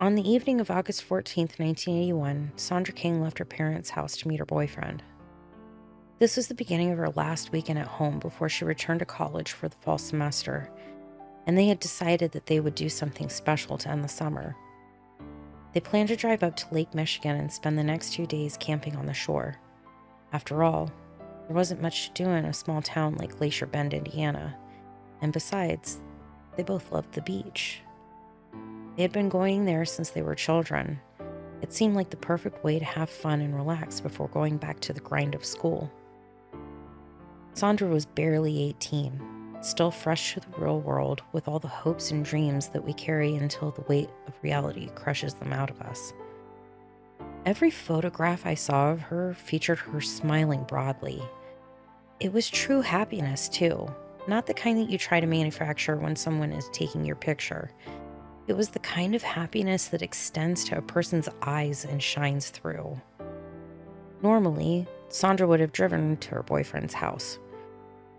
On the evening of August 14th, 1981, Sandra King left her parents' house to meet her boyfriend. This was the beginning of her last weekend at home before she returned to college for the fall semester, and they had decided that they would do something special to end the summer. They planned to drive up to Lake Michigan and spend the next 2 days camping on the shore. After all, there wasn't much to do in a small town like Glacier Bend, Indiana, and besides, they both loved the beach. They had been going there since they were children. It seemed like the perfect way to have fun and relax before going back to the grind of school. Sandra was barely 18, still fresh to the real world with all the hopes and dreams that we carry until the weight of reality crushes them out of us. Every photograph I saw of her featured her smiling broadly. It was true happiness, too, not the kind that you try to manufacture when someone is taking your picture. It was the kind of happiness that extends to a person's eyes and shines through. Normally, Sandra would have driven to her boyfriend's house.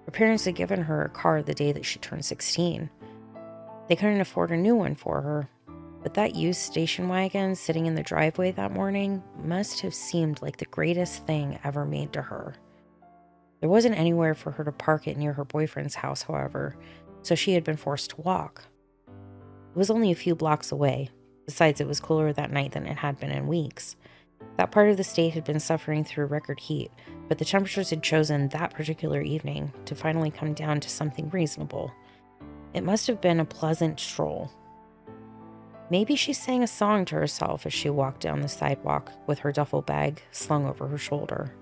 Her parents had given her a car the day that she turned 16. They couldn't afford a new one for her, but that used station wagon sitting in the driveway that morning must have seemed like the greatest thing ever made to her. There wasn't anywhere for her to park it near her boyfriend's house, however, so she had been forced to walk. It was only a few blocks away. Besides, it was cooler that night than it had been in weeks. That part of the state had been suffering through record heat, but the temperatures had chosen that particular evening to finally come down to something reasonable. It must have been a pleasant stroll. Maybe she sang a song to herself as she walked down the sidewalk with her duffel bag slung over her shoulder.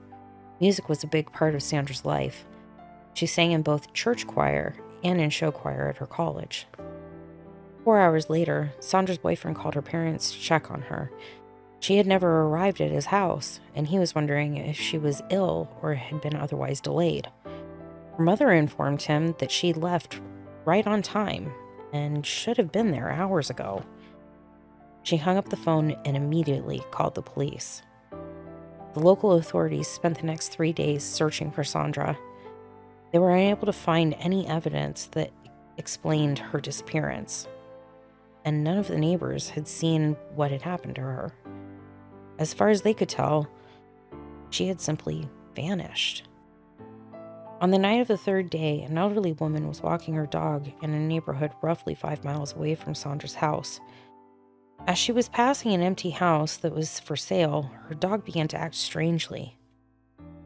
Music was a big part of Sandra's life. She sang in both church choir and in show choir at her college. 4 hours later, Sandra's boyfriend called her parents to check on her. She had never arrived at his house, and he was wondering if she was ill or had been otherwise delayed. Her mother informed him that she left right on time and should have been there hours ago. She hung up the phone and immediately called the police. The local authorities spent the next 3 days searching for Sandra. They were unable to find any evidence that explained her disappearance, and none of the neighbors had seen what had happened to her. As far as they could tell, she had simply vanished. On the night of the third day, an elderly woman was walking her dog in a neighborhood roughly 5 miles away from Sandra's house. As she was passing an empty house that was for sale, her dog began to act strangely.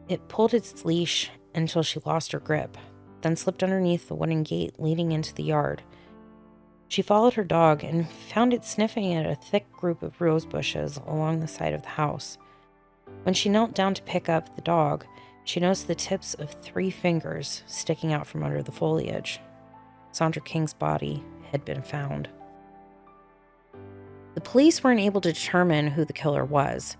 It pulled its leash until she lost her grip, then slipped underneath the wooden gate leading into the yard. She followed her dog and found it sniffing at a thick group of rose bushes along the side of the house. When she knelt down to pick up the dog, she noticed the tips of 3 fingers sticking out from under the foliage. Sandra King's body had been found. The police weren't able to determine who the killer was.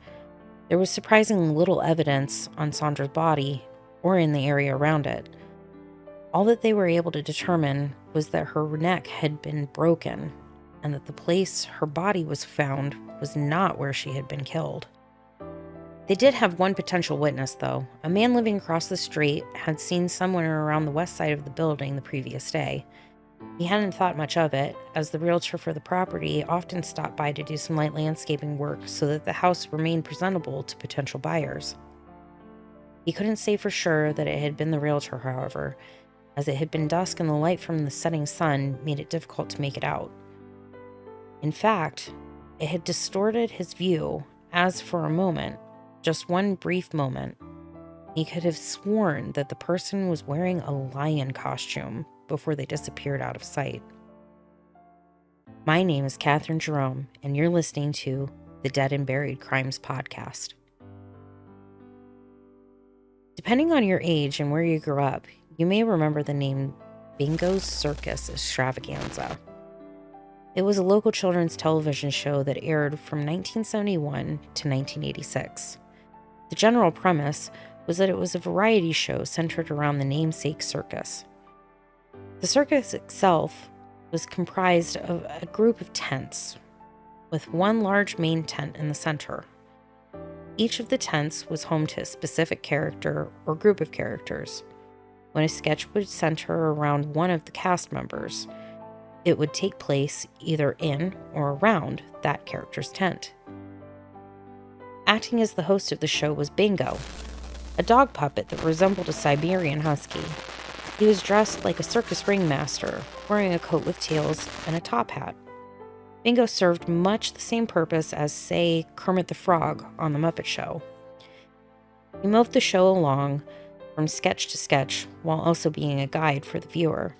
There was surprisingly little evidence on Sandra's body or in the area around it. All that they were able to determine was that her neck had been broken and that the place her body was found was not where she had been killed. They did have one potential witness, though. A man living across the street had seen someone around the west side of the building the previous day. He hadn't thought much of it, as the realtor for the property often stopped by to do some light landscaping work so that the house remained presentable to potential buyers. He couldn't say for sure that it had been the realtor, however, as it had been dusk and the light from the setting sun made it difficult to make it out. In fact, it had distorted his view, as for a moment, just one brief moment, he could have sworn that the person was wearing a lion costume before they disappeared out of sight. My name is Katherine Jerome, and you're listening to the Dead and Buried Crimes podcast. Depending on your age and where you grew up, you may remember the name Bango's Circus Extravaganza. It was a local children's television show that aired from 1971 to 1986. The general premise was that it was a variety show centered around the namesake circus. The circus itself was comprised of a group of tents, with one large main tent in the center. Each of the tents was home to a specific character or group of characters. When a sketch would center around one of the cast members, It would take place either in or around that character's tent. Acting as the host of the show was Bango, a dog puppet that resembled a Siberian husky. He was dressed like a circus ringmaster, wearing a coat with tails and a top hat. Bango served much the same purpose as, say, Kermit the Frog on The Muppet Show. He moved the show along from sketch to sketch while also being a guide for the viewer.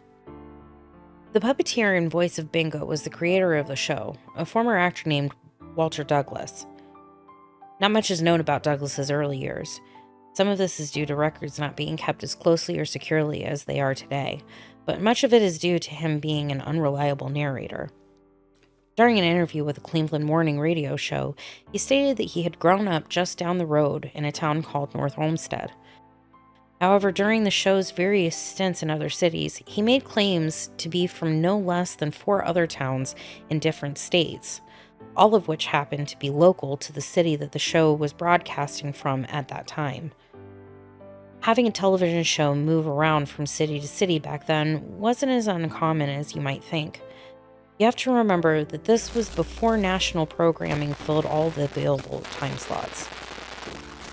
The puppeteer and voice of Bango was the creator of the show, a former actor named Walter Douglas. Not much is known about Douglas's early years. Some of this is due to records not being kept as closely or securely as they are today, but much of it is due to him being an unreliable narrator. During an interview with a Cleveland morning radio show, he stated that he had grown up just down the road in a town called North Olmsted. However, during the show's various stints in other cities, he made claims to be from no less than 4 other towns in different states, all of which happened to be local to the city that the show was broadcasting from at that time. Having a television show move around from city to city back then wasn't as uncommon as you might think. You have to remember that this was before national programming filled all the available time slots.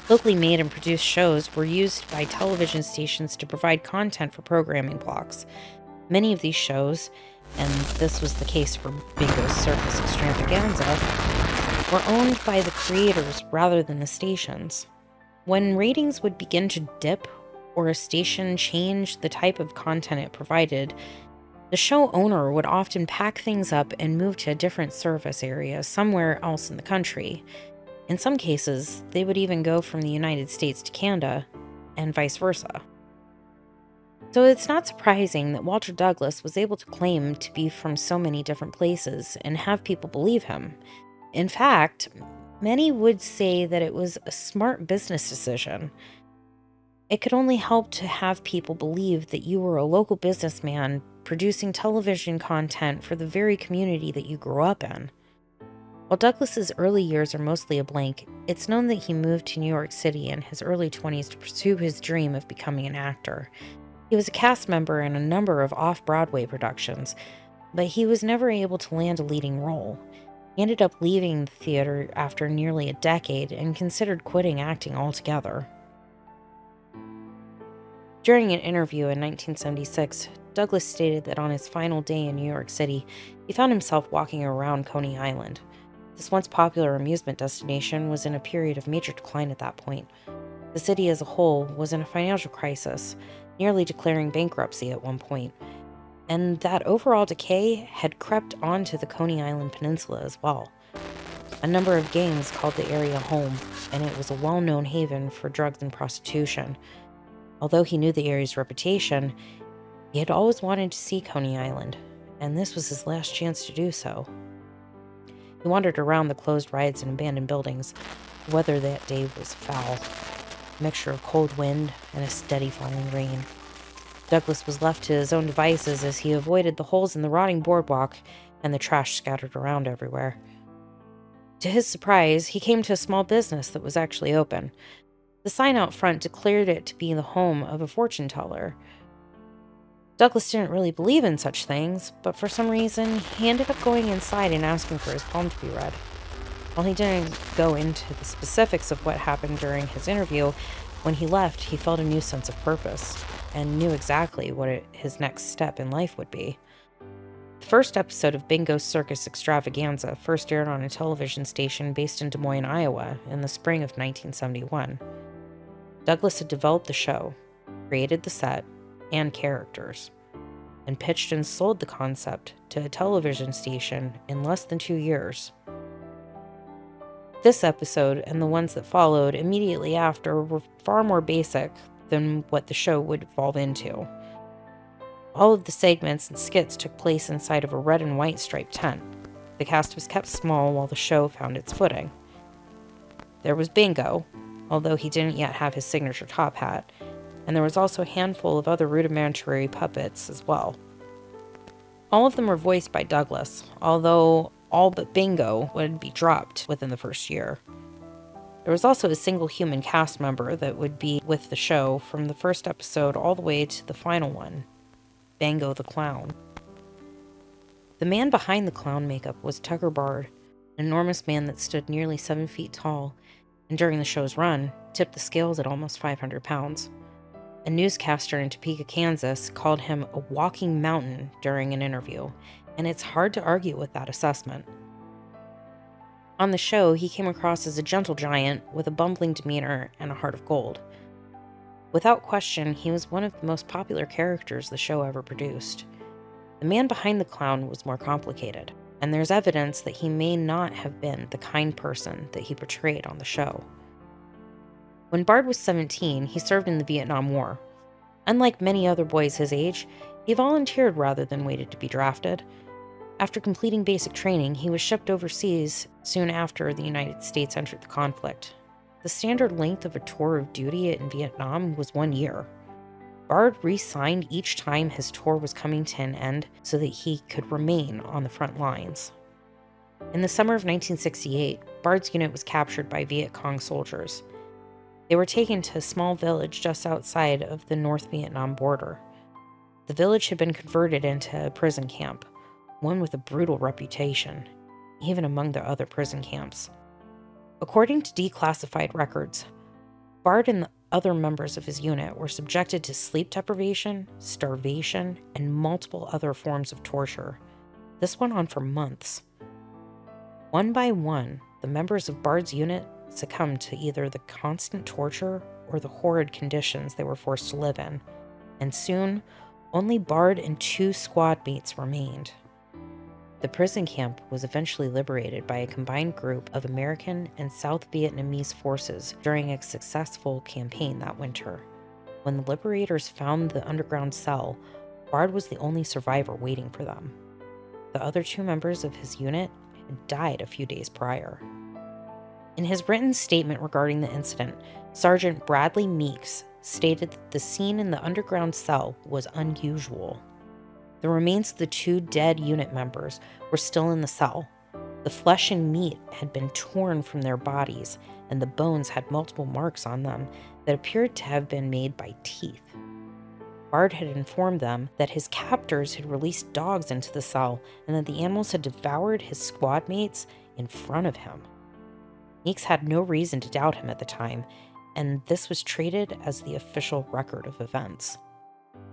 Locally made and produced shows were used by television stations to provide content for programming blocks. Many of these shows, and this was the case for Bingo's Circus Extravaganza, were owned by the creators rather than the stations. When ratings would begin to dip or a station changed the type of content it provided, the show owner would often pack things up and move to a different service area somewhere else in the country. In some cases, they would even go from the United States to Canada, and vice versa. So it's not surprising that Walter Douglas was able to claim to be from so many different places and have people believe him. In fact, many would say that it was a smart business decision. It could only help to have people believe that you were a local businessman producing television content for the very community that you grew up in. While Douglas's early years are mostly a blank, it's known that he moved to New York City in his early 20s to pursue his dream of becoming an actor. He was a cast member in a number of off-Broadway productions, but he was never able to land a leading role. He ended up leaving the theater after nearly a decade and considered quitting acting altogether. During an interview in 1976, Douglas stated that on his final day in New York City, he found himself walking around Coney Island. This once popular amusement destination was in a period of major decline at that point. The city as a whole was in a financial crisis, nearly declaring bankruptcy at one point, and that overall decay had crept onto the Coney Island Peninsula as well. A number of gangs called the area home, and it was a well-known haven for drugs and prostitution. Although he knew the area's reputation, he had always wanted to see Coney Island, and this was his last chance to do so. He wandered around the closed rides and abandoned buildings. The weather that day was foul, a mixture of cold wind and a steady falling rain. Douglas was left to his own devices as he avoided the holes in the rotting boardwalk and the trash scattered around everywhere. To his surprise, he came to a small business that was actually open. The sign out front declared it to be the home of a fortune teller. Douglas didn't really believe in such things, but for some reason, he ended up going inside and asking for his palm to be read. While he didn't go into the specifics of what happened during his interview, when he left, he felt a new sense of purpose and knew exactly what his next step in life would be. The first episode of Bingo's Circus Extravaganza first aired on a television station based in Des Moines, Iowa, in the spring of 1971. Douglas had developed the show, created the set and characters, and pitched and sold the concept to a television station in less than 2 years. This episode and the ones that followed immediately after were far more basic than what the show would evolve into. All of the segments and skits took place inside of a red and white striped tent. The cast was kept small while the show found its footing. There was Bango, although he didn't yet have his signature top hat, and there was also a handful of other rudimentary puppets as well. All of them were voiced by Douglas, although all but Bango would be dropped within the first year. There was also a single human cast member that would be with the show from the first episode all the way to the final one, Bango the Clown. The man behind the clown makeup was Tucker Bard, an enormous man that stood nearly 7 feet tall, and during the show's run, tipped the scales at almost 500 pounds. A newscaster in Topeka, Kansas, called him a walking mountain during an interview, and it's hard to argue with that assessment. On the show, he came across as a gentle giant with a bumbling demeanor and a heart of gold. Without question, he was one of the most popular characters the show ever produced. The man behind the clown was more complicated, and there's evidence that he may not have been the kind person that he portrayed on the show. When Bard was 17, he served in the Vietnam War. Unlike many other boys his age, he volunteered rather than waited to be drafted. After completing basic training, he was shipped overseas soon after the United States entered the conflict. The standard length of a tour of duty in Vietnam was 1 year. Bard re-signed each time his tour was coming to an end so that he could remain on the front lines. In the summer of 1968, Bard's unit was captured by Viet Cong soldiers. They were taken to a small village just outside of the North Vietnam border. The village had been converted into a prison camp, one with a brutal reputation, even among the other prison camps. According to declassified records, Bard and the other members of his unit were subjected to sleep deprivation, starvation, and multiple other forms of torture. This went on for months. One by one, the members of Bard's unit succumbed to either the constant torture or the horrid conditions they were forced to live in, and soon, only Bard and 2 squad mates remained. The prison camp was eventually liberated by a combined group of American and South Vietnamese forces during a successful campaign that winter. When the liberators found the underground cell, Bard was the only survivor waiting for them. The other 2 members of his unit had died a few days prior. In his written statement regarding the incident, Sergeant Bradley Meeks stated that the scene in the underground cell was unusual. The remains of the 2 dead unit members were still in the cell. The flesh and meat had been torn from their bodies, and the bones had multiple marks on them that appeared to have been made by teeth. Bard had informed them that his captors had released dogs into the cell and that the animals had devoured his squad mates in front of him. Meeks had no reason to doubt him at the time, and this was treated as the official record of events.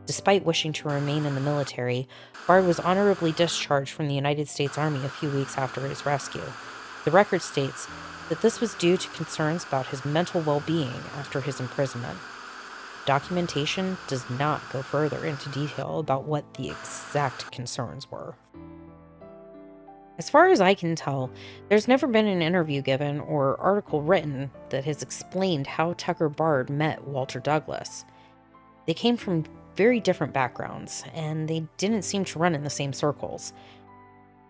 Despite wishing to remain in the military, Bard was honorably discharged from the United States Army a few weeks after his rescue. The record states that this was due to concerns about his mental well-being after his imprisonment. Documentation does not go further into detail about what the exact concerns were. As far as I can tell, there's never been an interview given or article written that has explained how Tucker Bard met Walter Douglas. They came from very different backgrounds, and they didn't seem to run in the same circles.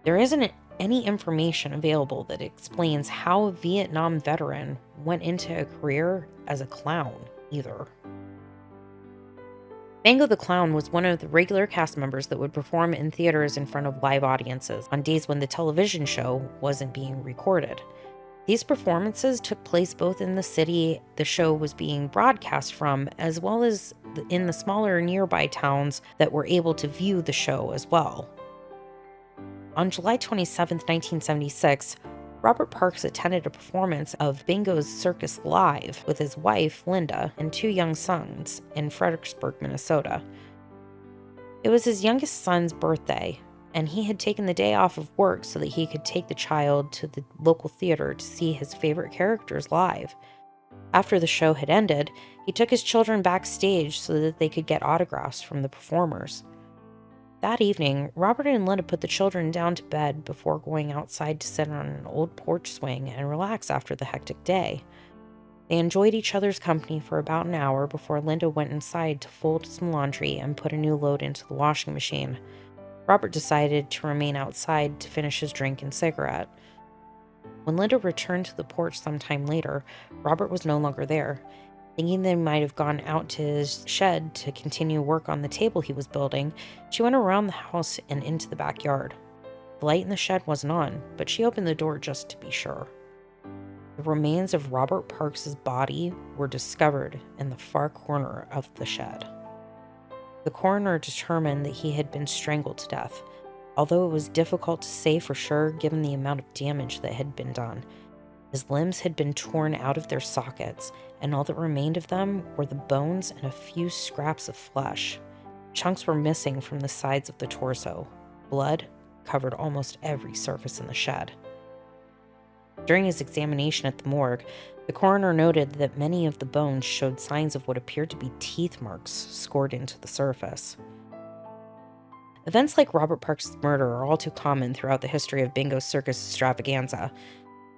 There isn't any information available that explains how a Vietnam veteran went into a career as a clown, either. Bango the Clown was one of the regular cast members that would perform in theaters in front of live audiences on days when the television show wasn't being recorded. These performances took place both in the city the show was being broadcast from, as well as in the smaller nearby towns that were able to view the show as well. On July 27, 1976, Robert Parks attended a performance of Bango's Circus live with his wife, Linda, and 2 young sons in Fredericksburg, Minnesota. It was his youngest son's birthday, and he had taken the day off of work so that he could take the child to the local theater to see his favorite characters live. After the show had ended, he took his children backstage so that they could get autographs from the performers. That evening, Robert and Linda put the children down to bed before going outside to sit on an old porch swing and relax after the hectic day. They enjoyed each other's company for about an hour before Linda went inside to fold some laundry and put a new load into the washing machine. Robert decided to remain outside to finish his drink and cigarette. When Linda returned to the porch sometime later, Robert was no longer there. Thinking they might have gone out to his shed to continue work on the table he was building, she went around the house and into the backyard. The light in the shed wasn't on, but she opened the door just to be sure. The remains of Robert Parks' body were discovered in the far corner of the shed. The coroner determined that he had been strangled to death, although it was difficult to say for sure given the amount of damage that had been done. His limbs had been torn out of their sockets, and all that remained of them were the bones and a few scraps of flesh. Chunks were missing from the sides of the torso. Blood covered almost every surface in the shed. During his examination at the morgue, the coroner noted that many of the bones showed signs of what appeared to be teeth marks scored into the surface. Events like Robert Parks' murder are all too common throughout the history of Bango's Circus Extravaganza.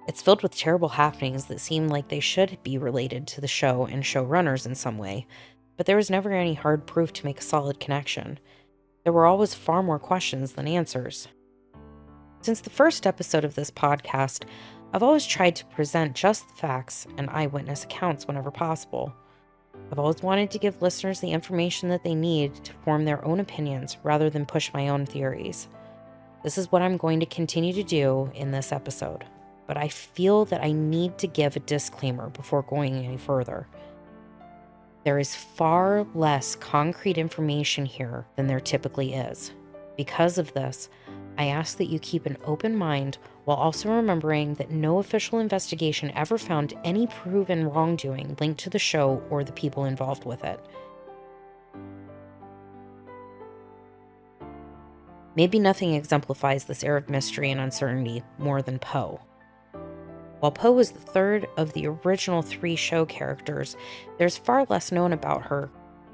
It's filled with terrible happenings that seem like they should be related to the show and showrunners in some way, but there was never any hard proof to make a solid connection. There were always far more questions than answers. Since the first episode of this podcast, I've always tried to present just the facts and eyewitness accounts whenever possible. I've always wanted to give listeners the information that they need to form their own opinions rather than push my own theories. This is what I'm going to continue to do in this episode, but I feel that I need to give a disclaimer before going any further. There is far less concrete information here than there typically is. Because of this, I ask that you keep an open mind while also remembering that no official investigation ever found any proven wrongdoing linked to the show or the people involved with it. Maybe nothing exemplifies this air of mystery and uncertainty more than Poe. While Poe was the third of the original 3 show characters, there's far less known about her.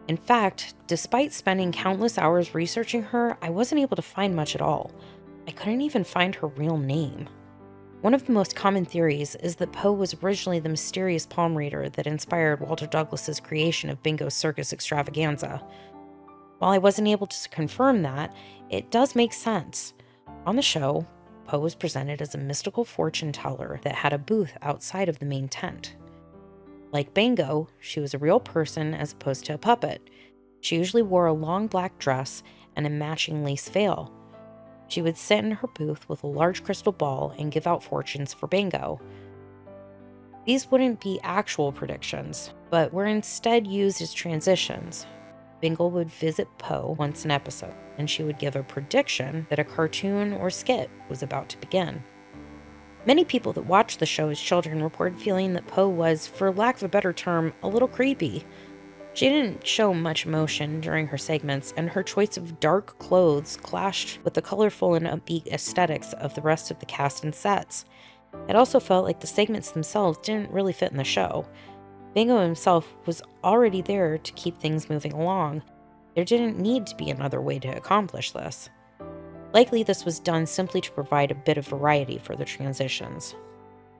In fact, despite spending countless hours researching her, I wasn't able to find much at all. I couldn't even find her real name. One of the most common theories is that Poe was originally the mysterious palm reader that inspired Walter Douglas's creation of Bingo's Circus Extravaganza. While I wasn't able to confirm that, it does make sense. On the show, Poe was presented as a mystical fortune teller that had a booth outside of the main tent. Like Bango, she was a real person as opposed to a puppet. She usually wore a long black dress and a matching lace veil. She would sit in her booth with a large crystal ball and give out fortunes for Bango. These wouldn't be actual predictions, but were instead used as transitions. Bango would visit Poe once an episode, and she would give a prediction that a cartoon or skit was about to begin. Many people that watched the show as children reported feeling that Poe was, for lack of a better term, a little creepy. She didn't show much emotion during her segments, and her choice of dark clothes clashed with the colorful and upbeat aesthetics of the rest of the cast and sets. It also felt like the segments themselves didn't really fit in the show. Bango himself was already there to keep things moving along. There didn't need to be another way to accomplish this. Likely this was done simply to provide a bit of variety for the transitions.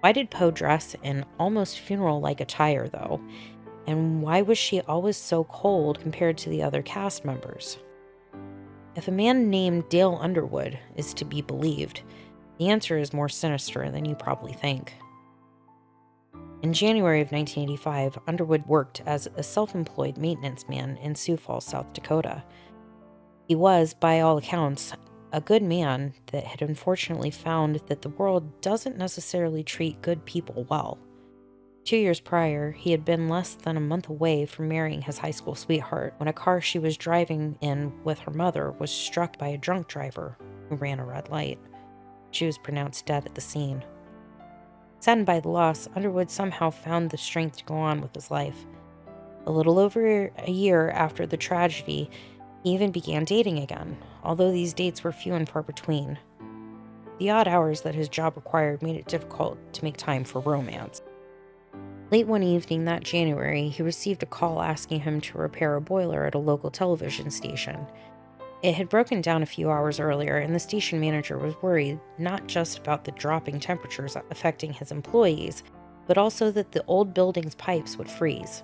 Why did Poe dress in almost funeral-like attire, though? And why was she always so cold compared to the other cast members? If a man named Dale Underwood is to be believed, the answer is more sinister than you probably think. In January of 1985, Underwood worked as a self-employed maintenance man in Sioux Falls, South Dakota. He was, by all accounts, a good man that had unfortunately found that the world doesn't necessarily treat good people well. 2 years prior, he had been less than a month away from marrying his high school sweetheart when a car she was driving in with her mother was struck by a drunk driver who ran a red light. She was pronounced dead at the scene. Saddened by the loss, Underwood somehow found the strength to go on with his life. A little over a year after the tragedy, he even began dating again, although these dates were few and far between. The odd hours that his job required made it difficult to make time for romance. Late one evening that January, he received a call asking him to repair a boiler at a local television station. It had broken down a few hours earlier, and the station manager was worried not just about the dropping temperatures affecting his employees, but also that the old building's pipes would freeze.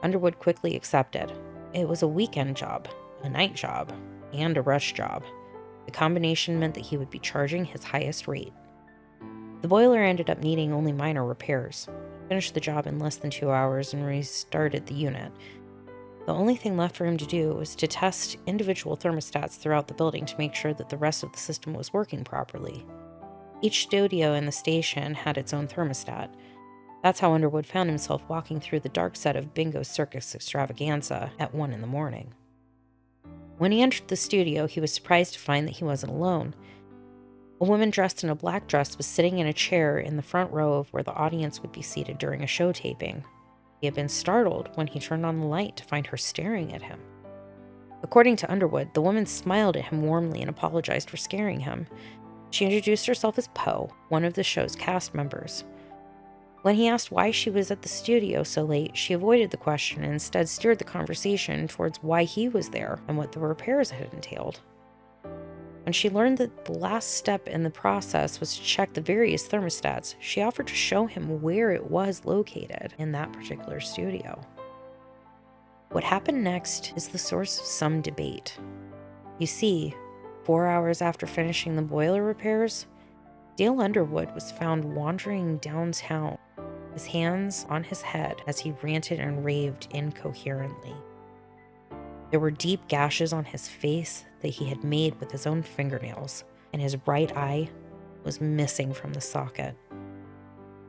Underwood quickly accepted. It was a weekend job, a night job, and a rush job. The combination meant that he would be charging his highest rate. The boiler ended up needing only minor repairs. He finished the job in less than 2 hours and restarted the unit. The only thing left for him to do was to test individual thermostats throughout the building to make sure that the rest of the system was working properly. Each studio in the station had its own thermostat. That's how Underwood found himself walking through the dark set of Bingo's Circus Extravaganza at 1 a.m. When he entered the studio, he was surprised to find that he wasn't alone. A woman dressed in a black dress was sitting in a chair in the front row of where the audience would be seated during a show taping. He had been startled when he turned on the light to find her staring at him. According to Underwood, the woman smiled at him warmly and apologized for scaring him. She introduced herself as Poe, one of the show's cast members. When he asked why she was at the studio so late, she avoided the question and instead steered the conversation towards why he was there and what the repairs had entailed. When she learned that the last step in the process was to check the various thermostats, she offered to show him where it was located in that particular studio. What happened next is the source of some debate. You see, 4 hours after finishing the boiler repairs, Dale Underwood was found wandering downtown, his hands on his head as he ranted and raved incoherently. There were deep gashes on his face that he had made with his own fingernails, and his right eye was missing from the socket.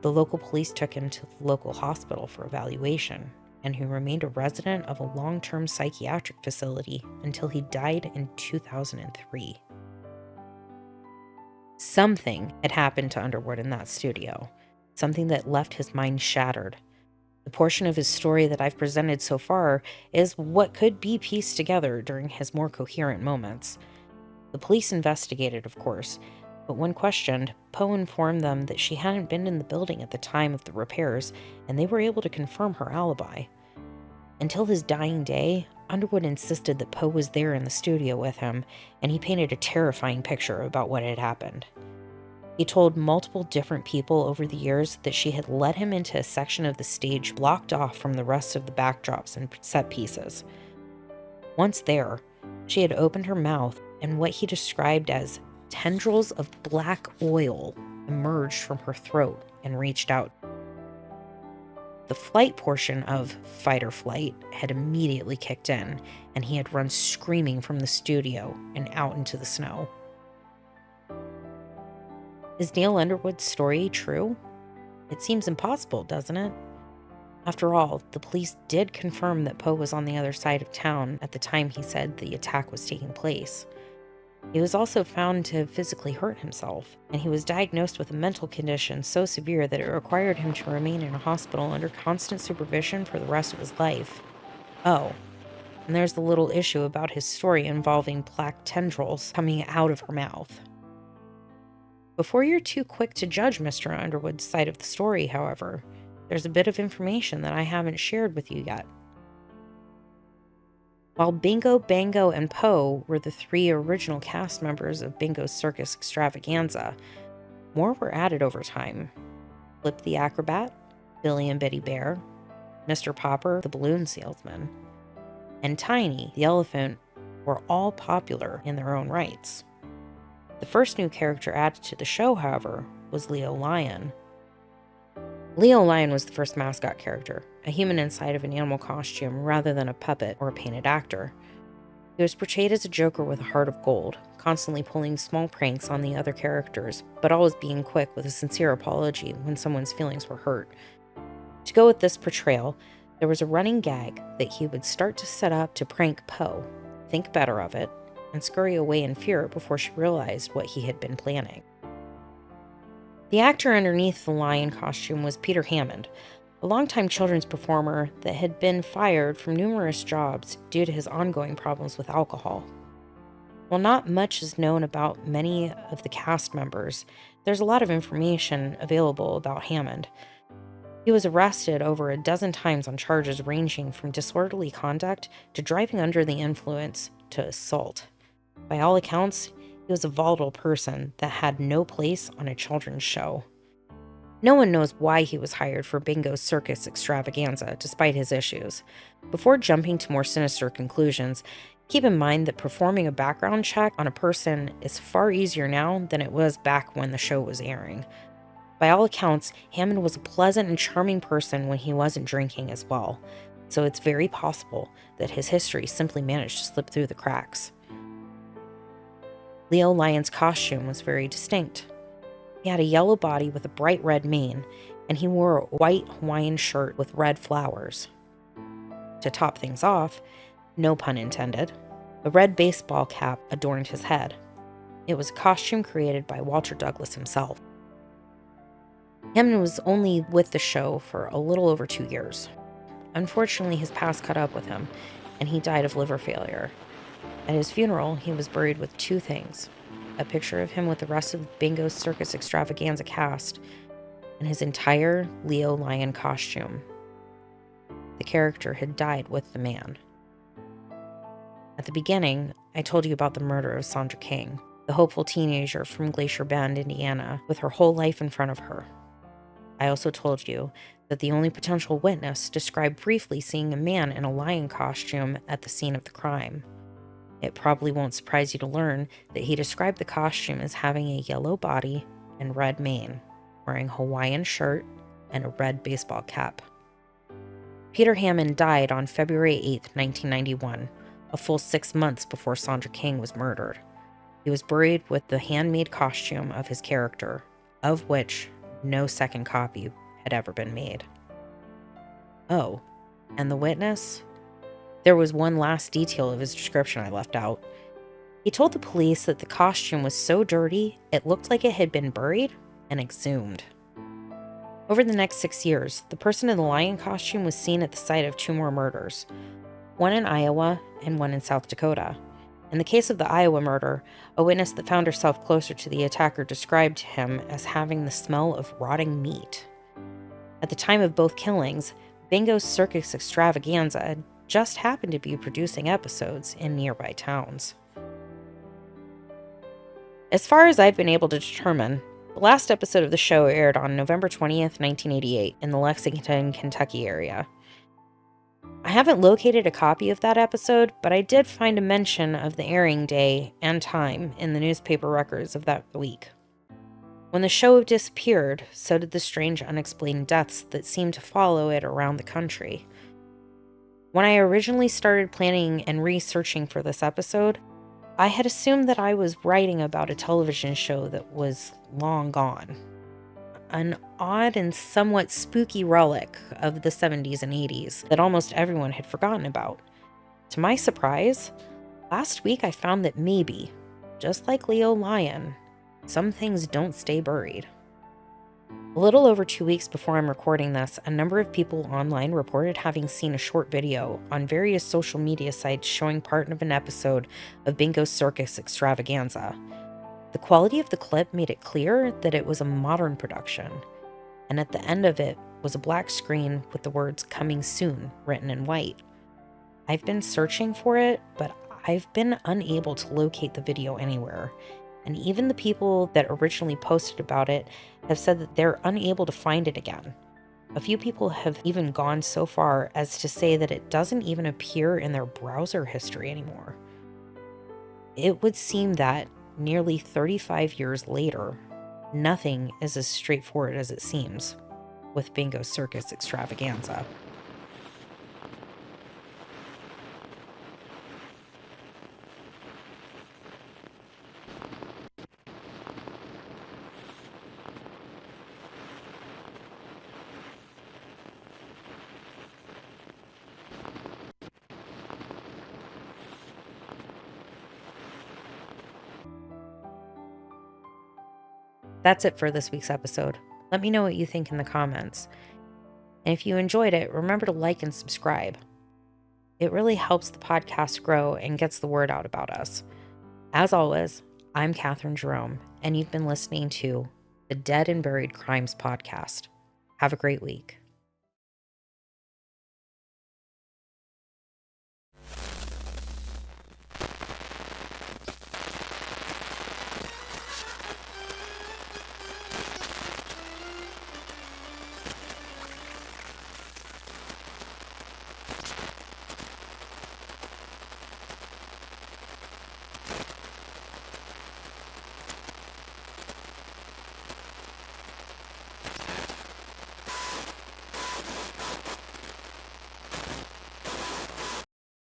The local police took him to the local hospital for evaluation, and he remained a resident of a long-term psychiatric facility until he died in 2003. Something had happened to Underwood in that studio, something that left his mind shattered. The portion of his story that I've presented so far is what could be pieced together during his more coherent moments. The police investigated, of course, but when questioned, Poe informed them that she hadn't been in the building at the time of the repairs, and they were able to confirm her alibi. Until his dying day, Underwood insisted that Poe was there in the studio with him, and he painted a terrifying picture about what had happened. He told multiple different people over the years that she had led him into a section of the stage blocked off from the rest of the backdrops and set pieces. Once there, she had opened her mouth, and what he described as tendrils of black oil emerged from her throat and reached out. The flight portion of fight or flight had immediately kicked in, and he had run screaming from the studio and out into the snow. Is Dale Underwood's story true? It seems impossible, doesn't it? After all, the police did confirm that Poe was on the other side of town at the time he said the attack was taking place. He was also found to have physically hurt himself, and he was diagnosed with a mental condition so severe that it required him to remain in a hospital under constant supervision for the rest of his life. Oh, and there's the little issue about his story involving black tendrils coming out of her mouth. Before you're too quick to judge Mr. Underwood's side of the story, however, there's a bit of information that I haven't shared with you yet. While Bingo, Bango, and Poe were the 3 original cast members of Bingo's Circus Extravaganza, more were added over time. Flip the Acrobat, Billy and Betty Bear, Mr. Popper, the balloon salesman, and Tiny, the elephant, were all popular in their own rights. The first new character added to the show, however, was Leo Lion. Leo Lion was the first mascot character, a human inside of an animal costume rather than a puppet or a painted actor. He was portrayed as a joker with a heart of gold, constantly pulling small pranks on the other characters, but always being quick with a sincere apology when someone's feelings were hurt. To go with this portrayal, there was a running gag that he would start to set up to prank Poe, think better of it, and scurry away in fear before she realized what he had been planning. The actor underneath the lion costume was Peter Hammond, a longtime children's performer that had been fired from numerous jobs due to his ongoing problems with alcohol. While not much is known about many of the cast members, there's a lot of information available about Hammond. He was arrested over a dozen times on charges ranging from disorderly conduct to driving under the influence to assault. By all accounts, he was a volatile person that had no place on a children's show. No one knows why he was hired for Bingo's Circus Extravaganza, despite his issues. Before jumping to more sinister conclusions, keep in mind that performing a background check on a person is far easier now than it was back when the show was airing. By all accounts, Hammond was a pleasant and charming person when he wasn't drinking as well, so it's very possible that his history simply managed to slip through the cracks. Leo Lion's costume was very distinct. He had a yellow body with a bright red mane, and he wore a white Hawaiian shirt with red flowers. To top things off, no pun intended, A red baseball cap adorned his head. It was a costume created by Walter Douglas himself. Hammond was only with the show for a little over 2 years. Unfortunately, his past caught up with him, and he died of liver failure. At his funeral, he was buried with 2 things: a picture of him with the rest of Bango's Circus Extravaganza cast, and his entire Leo lion costume. The character had died with the man. At the beginning, I told you about the murder of Sandra King, the hopeful teenager from Glacier Bend, Indiana, with her whole life in front of her. I also told you that the only potential witness described briefly seeing a man in a lion costume at the scene of the crime. It probably won't surprise you to learn that he described the costume as having a yellow body and red mane, wearing a Hawaiian shirt and a red baseball cap. Peter Hammond died on February 8, 1991, a full 6 months before Sandra King was murdered. He was buried with the handmade costume of his character, of which no second copy had ever been made. Oh, and the witness? There was one last detail of his description I left out. He told the police that the costume was so dirty, it looked like it had been buried and exhumed. Over the next 6 years, the person in the lion costume was seen at the site of 2 more murders, one in Iowa and one in South Dakota. In the case of the Iowa murder, a witness that found herself closer to the attacker described him as having the smell of rotting meat. At the time of both killings, Bango's Circus Extravaganza just happened to be producing episodes in nearby towns. As far as I've been able to determine, the last episode of the show aired on November 20th, 1988 in the Lexington, Kentucky area. I haven't located a copy of that episode, but I did find a mention of the airing day and time in the newspaper records of that week. When the show disappeared, so did the strange unexplained deaths that seemed to follow it around the country. When I originally started planning and researching for this episode, I had assumed that I was writing about a television show that was long gone. An odd and somewhat spooky relic of the 70s and 80s that almost everyone had forgotten about. To my surprise, last week I found that maybe, just like Leo Lion, some things don't stay buried. A little over 2 weeks before I'm recording this, a number of people online reported having seen a short video on various social media sites showing part of an episode of Bango's Circus Extravaganza. The quality of the clip made it clear that it was a modern production, and at the end of it was a black screen with the words "Coming Soon" written in white. I've been searching for it, but I've been unable to locate the video anywhere, and even the people that originally posted about it have said that they're unable to find it again. A few people have even gone so far as to say that it doesn't even appear in their browser history anymore. It would seem that, nearly 35 years later, nothing is as straightforward as it seems with Bango's Circus Extravaganza. That's it for this week's episode. Let me know what you think in the comments. And if you enjoyed it, remember to like and subscribe. It really helps the podcast grow and gets the word out about us. As always, I'm Katherine Jerome, and you've been listening to the Dead and Buried Crimes podcast. Have a great week.